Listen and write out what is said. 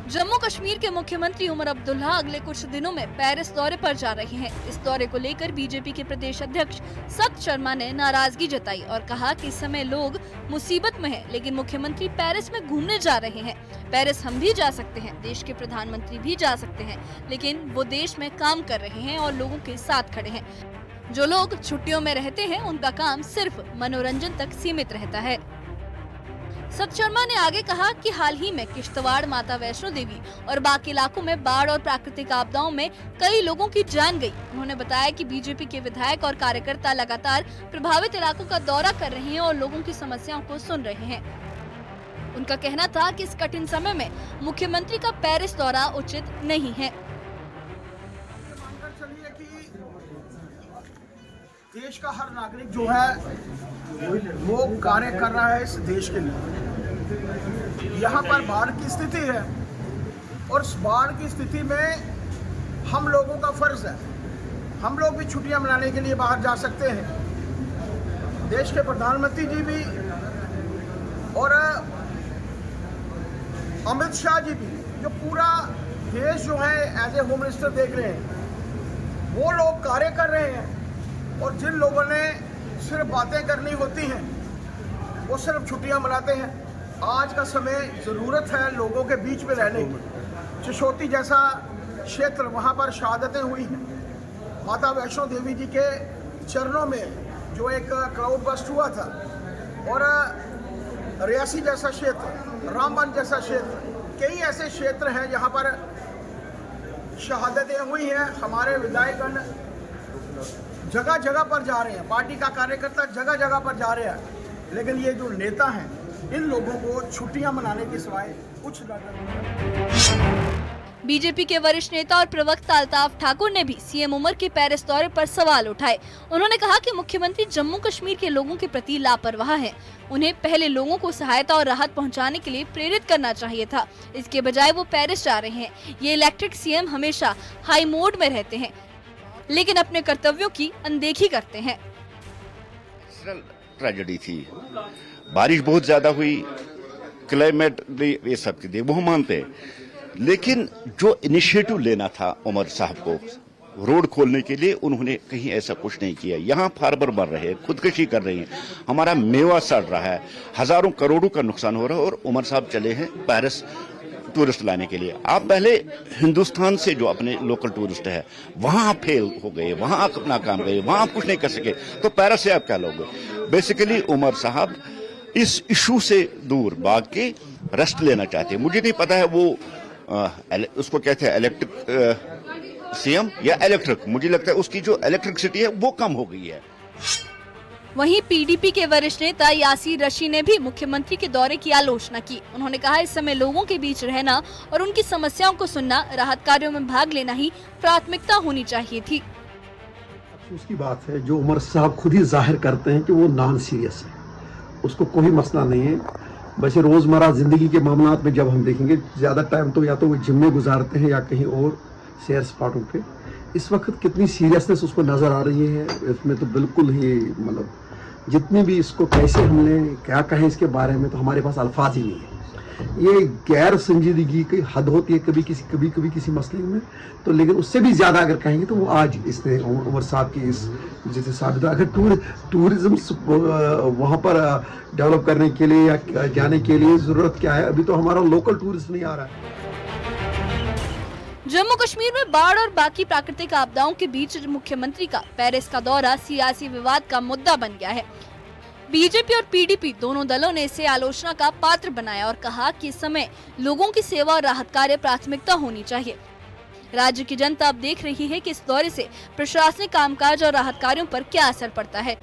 जम्मू कश्मीर के मुख्यमंत्री उमर अब्दुल्ला अगले कुछ दिनों में पेरिस दौरे पर जा रहे हैं। इस दौरे को लेकर बीजेपी के प्रदेश अध्यक्ष सत शर्मा ने नाराजगी जताई और कहा कि इस समय लोग मुसीबत में हैं, लेकिन मुख्यमंत्री पेरिस में घूमने जा रहे हैं। पेरिस हम भी जा सकते हैं, देश के प्रधानमंत्री भी जा सकते हैं, लेकिन वो देश में काम कर रहे हैं और लोगों के साथ खड़े हैं। जो लोग छुट्टियों में रहते हैं उनका काम सिर्फ मनोरंजन तक सीमित रहता है। सत शर्मा ने आगे कहा कि हाल ही में किश्तवाड़, माता वैष्णो देवी और बाकी इलाकों में बाढ़ और प्राकृतिक आपदाओं में कई लोगों की जान गई। उन्होंने बताया कि बीजेपी के विधायक और कार्यकर्ता लगातार प्रभावित इलाकों का दौरा कर रहे हैं और लोगों की समस्याओं को सुन रहे हैं। उनका कहना था कि इस कठिन समय में मुख्यमंत्री का पेरिस दौरा उचित नहीं है। देश का हर नागरिक जो है वो कार्य कर रहा है इस देश के लिए। यहाँ पर बाढ़ की स्थिति है और इस बाढ़ की स्थिति में हम लोगों का फर्ज है, हम लोग भी छुट्टियां मनाने के लिए बाहर जा सकते हैं। देश के प्रधानमंत्री जी भी और अमित शाह जी भी, जो पूरा देश जो है एज ए होम मिनिस्टर देख रहे हैं, वो लोग कार्य कर रहे हैं। और जिन लोगों ने सिर्फ बातें करनी होती हैं वो सिर्फ छुट्टियां मनाते हैं। आज का समय ज़रूरत है लोगों के बीच में रहने की। चिशोती जैसा क्षेत्र, वहाँ पर शहादतें हुई हैं। माता वैष्णो देवी जी के चरणों में जो एक क्राउड बस्ट हुआ था, और रियासी जैसा क्षेत्र, रामबन जैसा क्षेत्र, कई ऐसे क्षेत्र हैं जहाँ पर शहादतें हुई हैं। हमारे विधायकगण जगह जगह पर जा रहे हैं, पार्टी का कार्यकर्ता जगह जगह पर जा रहे हैं, लेकिन ये जो नेता हैं, इन लोगों को छुट्टियां मनाने के सिवाय कुछ नहीं। बीजेपी के वरिष्ठ नेता और प्रवक्ता अल्ताफ ठाकुर ने भी सीएम उमर के पेरिस दौरे पर सवाल उठाए। उन्होंने कहा कि मुख्यमंत्री जम्मू कश्मीर के लोगों के प्रति लापरवाह हैं। उन्हें पहले लोगों को सहायता और राहत पहुंचाने के लिए प्रेरित करना चाहिए था, इसके बजाय वो पेरिस जा रहे हैं। ये इलेक्टेड सीएम हमेशा हाई मोड में रहते हैं, लेकिन अपने कर्तव्यों की अनदेखी करते हैं। ट्रेजेडी थी, बारिश बहुत ज्यादा हुई, क्लाइमेट ये सब चीजें वो मानते हैं, लेकिन जो इनिशिएटिव लेना था उमर साहब को रोड खोलने के लिए, उन्होंने कहीं ऐसा कुछ नहीं किया। यहाँ फार्मर मर रहे हैं, खुदकुशी कर रहे हैं, हमारा मेवा सड़ रहा है, हजारों करोड़ों का नुकसान हो रहा है, और उमर साहब चले हैं पेरिस टूरिस्ट लाने के लिए। आप पहले हिंदुस्तान से जो अपने लोकल टूरिस्ट है वहां आप फेल हो गए, वहां आप अपना काम गए, वहां आप कुछ नहीं कर सके, तो पेरिस से आप क्या लोगे? बेसिकली उमर साहब इस इशू से दूर भाग के रेस्ट लेना चाहते हैं। मुझे नहीं पता है वो उसको कहते हैं इलेक्ट्रिक सीएम या इलेक्ट्रिक, मुझे लगता है उसकी जो इलेक्ट्रिसिटी है वो कम हो गई है। वहीं पीडीपी के वरिष्ठ नेता यासीर रशी ने भी मुख्यमंत्री के दौरे की आलोचना की। उन्होंने कहा इस समय लोगों के बीच रहना और उनकी समस्याओं को सुनना, राहत कार्यों में भाग लेना ही प्राथमिकता होनी चाहिए थी। अफसोस की बात है जो उमर साहब खुद ही जाहिर करते हैं कि वो नॉन सीरियस है, उसको कोई मसला नहीं है। वैसे रोजमर्रा जिंदगी के मामलात में जब हम देखेंगे, ज्यादा टाइम तो या तो वो जिम में गुजारते हैं या कहीं और सैर सपाटों पे। इस वक्त कितनी सीरियसनेस उसको नजर आ रही है, इसमें तो बिल्कुल ही मतलब जितनी भी इसको कैसे हमने क्या कहें इसके बारे में, तो हमारे पास अल्फाज ही नहीं है। ये गैर संजीदगी की हद होती है कभी किसी मसले में, तो लेकिन उससे भी ज्यादा अगर कहेंगे तो वो आज इसने उमर साहब की इस जैसे साबित, अगर टूरिज्म वहाँ पर डेवलप करने के लिए या जाने के लिए जरूरत क्या है? अभी तो हमारा लोकल टूरिस्ट नहीं आ रहा है। जम्मू कश्मीर में बाढ़ और बाकी प्राकृतिक आपदाओं के बीच मुख्यमंत्री का पेरिस का दौरा सियासी विवाद का मुद्दा बन गया है। बीजेपी और पीडीपी दोनों दलों ने इसे आलोचना का पात्र बनाया और कहा कि इस समय लोगों की सेवा और राहत कार्य प्राथमिकता होनी चाहिए। राज्य की जनता अब देख रही है कि इस दौरे से प्रशासनिक कामकाज और राहत कार्यों पर क्या असर पड़ता है।